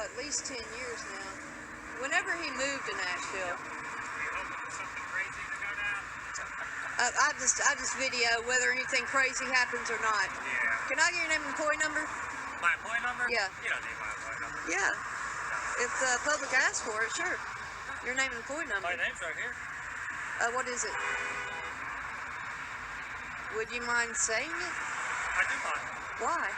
at least 10 years now. Whenever he moved to Nashville. I just video whether anything crazy happens or not. Yeah. Can I get your name and employee number? My employee number? Yeah. You don't need my employee number. Yeah. If the public asks for it, sure. Your name and employee number. My name's right here. What is it? Would you mind saying it? I do mind. Why?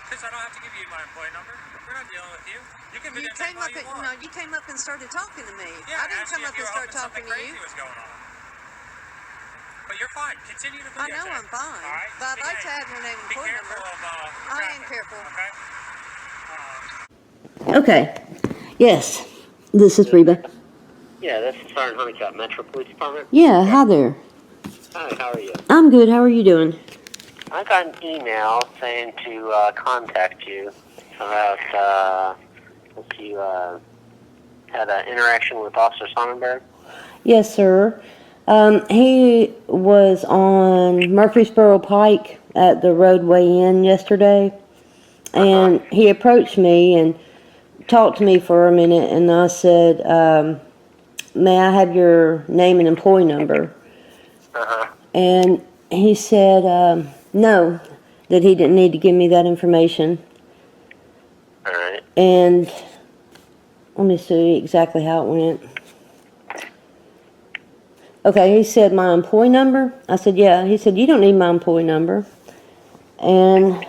Because I don't have to give you my employee number. We're not dealing with you. You can You videotape came all up you and want. no, you came up and started talking to me. Yeah, I didn't come up and start talking to you. Was going on. But you're fine. Continue to I videotape. know I'm fine. All right? But I'd like to have your name and Be employee careful number. of I am careful. Okay? Okay. Yes. This is Reba. Yeah, this is Sergeant Honeycutt, Metro Police Department. Yeah, hi there. Hi, how are you? I'm good. How are you doing? I got an email saying to contact you about if you had an interaction with Officer Sonnenberg. Yes, sir. He was on Murfreesboro Pike at the roadway inn yesterday, and he approached me and talked to me for a minute, and I said, may I have your name and employee number? And he said, no, that he didn't need to give me that information. All right. And let me see exactly how it went. Okay, he said my employee number. I said, yeah. He said, you don't need my employee number. And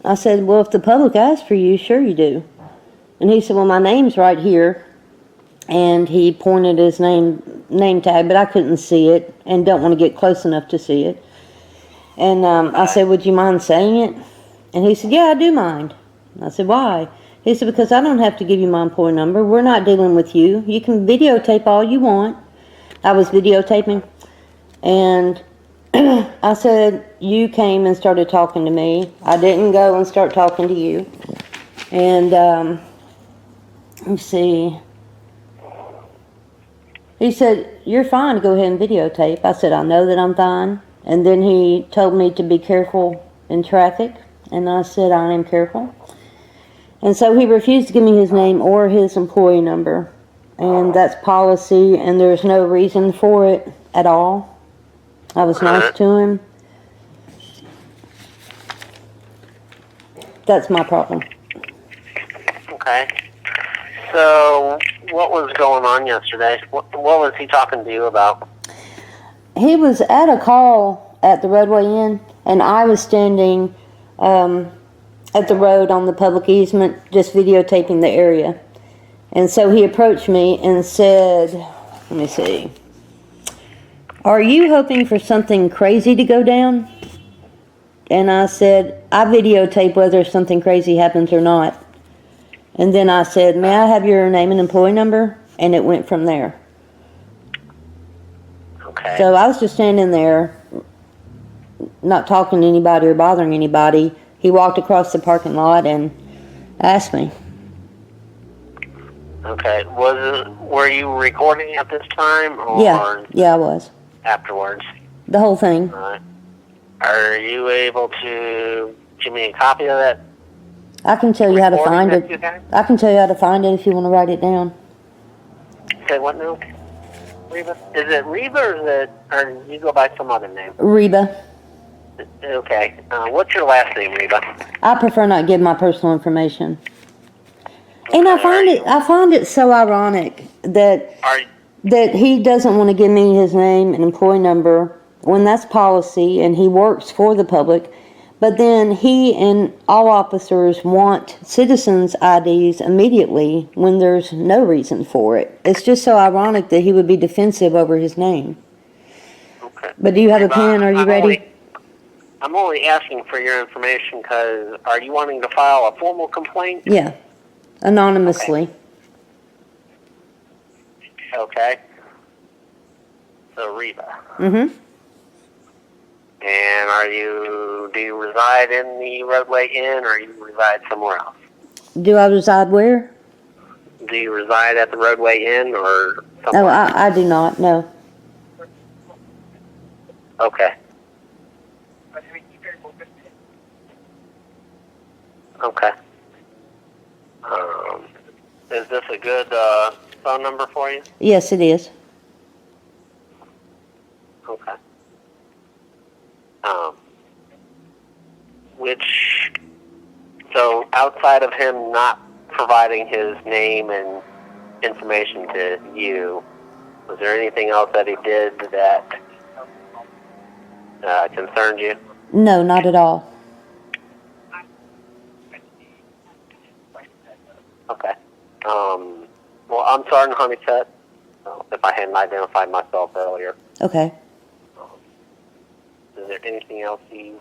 I said, well, if the public asks for you, sure you do. And he said, well, my name's right here. And he pointed his name tag, but I couldn't see it and don't want to get close enough to see it. And I said, would you mind saying it? And he said, yeah, I do mind. I said, why? He said, because I don't have to give you my employee number. We're not dealing with you. You can videotape all you want. I was videotaping. And I said, you came and started talking to me. I didn't go and start talking to you. And let me see. He said, you're fine to go ahead and videotape. I said, I know that I'm fine. And then he told me to be careful in traffic. And I said, I am careful. And so he refused to give me his name or his employee number. And that's policy, and there's no reason for it at all. I was nice to him. That's my problem. Okay. So, what was going on yesterday? What was he talking to you about? He was at a call at the roadway inn, and I was standing at the road on the public easement, just videotaping the area. And so he approached me and said, let me see, are you hoping for something crazy to go down? And I said, I videotape whether something crazy happens or not. And then I said, may I have your name and employee number? And it went from there. Okay. So I was just standing there, not talking to anybody or bothering anybody. He walked across the parking lot and asked me. Okay. Were you recording at this time, or Yeah, I was. afterwards? The whole thing. All right. Are you able to give me a copy of that? I can tell you how to find it. Okay. I can tell you how to find it if you want to write it down. Say what now? Reba? Is it Reba, or do you go by some other name? Reba. Okay. What's your last name, Reba? I prefer not give my personal information. And I find it so ironic that he doesn't want to give me his name and employee number when that's policy and he works for the public. But then he and all officers want citizens' IDs immediately when there's no reason for it. It's just so ironic that he would be defensive over his name. Okay. But do you have a pen? Are you ready? I'm only asking for your information because are you wanting to file a formal complaint? Yeah, anonymously. Okay. So Reba. Mm-hmm. And do you reside in the roadway inn, or you reside somewhere else? Do I reside where? Do you reside at the roadway inn or somewhere? No, I do not, no. Okay. Okay. a good phone number for you? Yes, it is. Okay. So outside of him not providing his name and information to you, was there anything else that he did that concerned you? No, not at all. Okay. Well, I'm Sergeant Honeycutt, if I hadn't identified myself earlier. Okay. Is there anything else you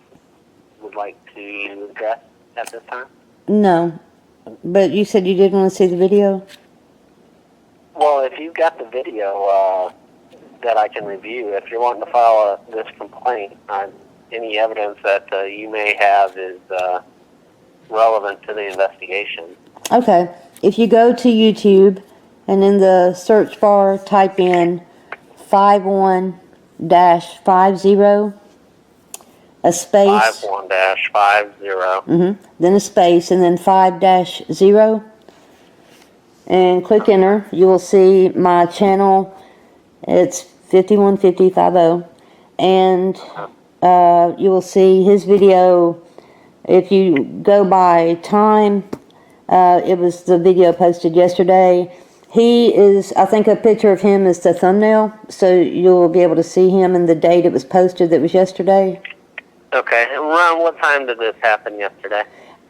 would like to address at this time? No. But you said you did want to see the video? Well, if you've got the video that I can review, if you're wanting to file this complaint, any evidence that you may have is relevant to the investigation. Okay. If you go to YouTube and in the search bar type in 51-50, a space. 51-50. Then a space and then 5-0. And click enter. You will see my channel. It's 515050. And you will see his video. If you go by time, it was the video posted yesterday. He is, I think a picture of him is the thumbnail, so you'll be able to see him and the date it was posted that was yesterday. Okay, and around what time did this happen yesterday?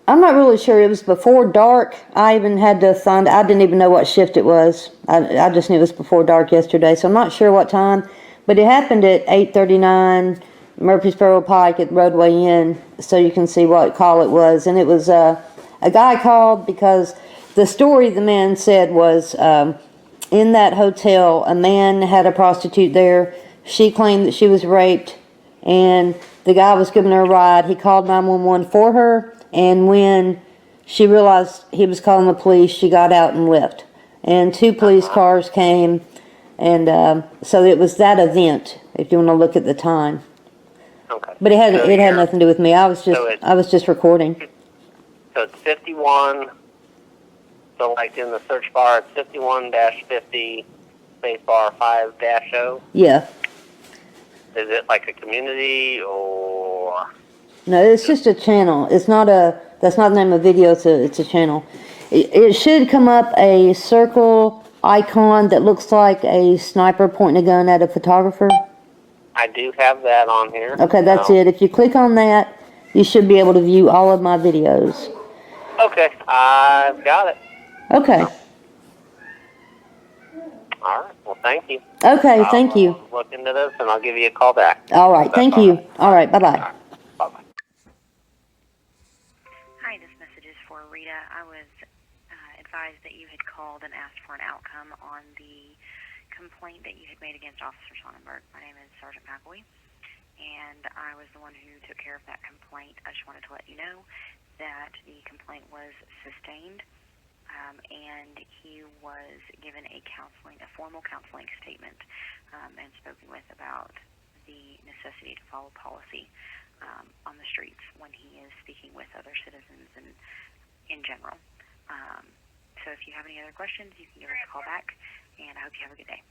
I'm not really sure. It was before dark. I even had to find, I didn't even know what shift it was. I just knew it was before dark yesterday, so I'm not sure what time. But it happened at 8:39 Murfreesboro Pike at Roadway Inn, so you can see what call it was. And it was a guy called because the story the man said was in that hotel, a man had a prostitute there. She claimed that she was raped, and the guy was giving her a ride. He called 911 for her, and when she realized he was calling the police, she got out and left. And 2 police cars came, and so it was that event, if you want to look at the time. Okay. But it had nothing to do with me. I was just recording. So it's 51. So like in the search bar, it's 51-50 spacebar 5-0. Yeah. Is it like a community or? No, it's just a channel. It's not a. That's not the name of the video. It's a channel. It should come up a circle icon that looks like a sniper pointing a gun at a photographer. I do have that on here. Okay, that's it. If you click on that, you should be able to view all of my videos. Okay, I've got it. Okay. All right. Well, thank you. Okay, thank you. I'll look into this and I'll give you a call back. All right, thank you. All right, bye-bye. All right. Bye-bye. Hi, this message is for Rita. I was advised that you had called and asked for an outcome on the complaint that you had made against Officer Sonnenberg. My name is Sergeant McAwee, and I was the one who took care of that complaint. I just wanted to let you know that the complaint was sustained, and he was given a formal counseling statement, and spoken with about the necessity to follow policy on the streets when he is speaking with other citizens and in general. So if you have any other questions, you can give us a call back, and I hope you have a good day.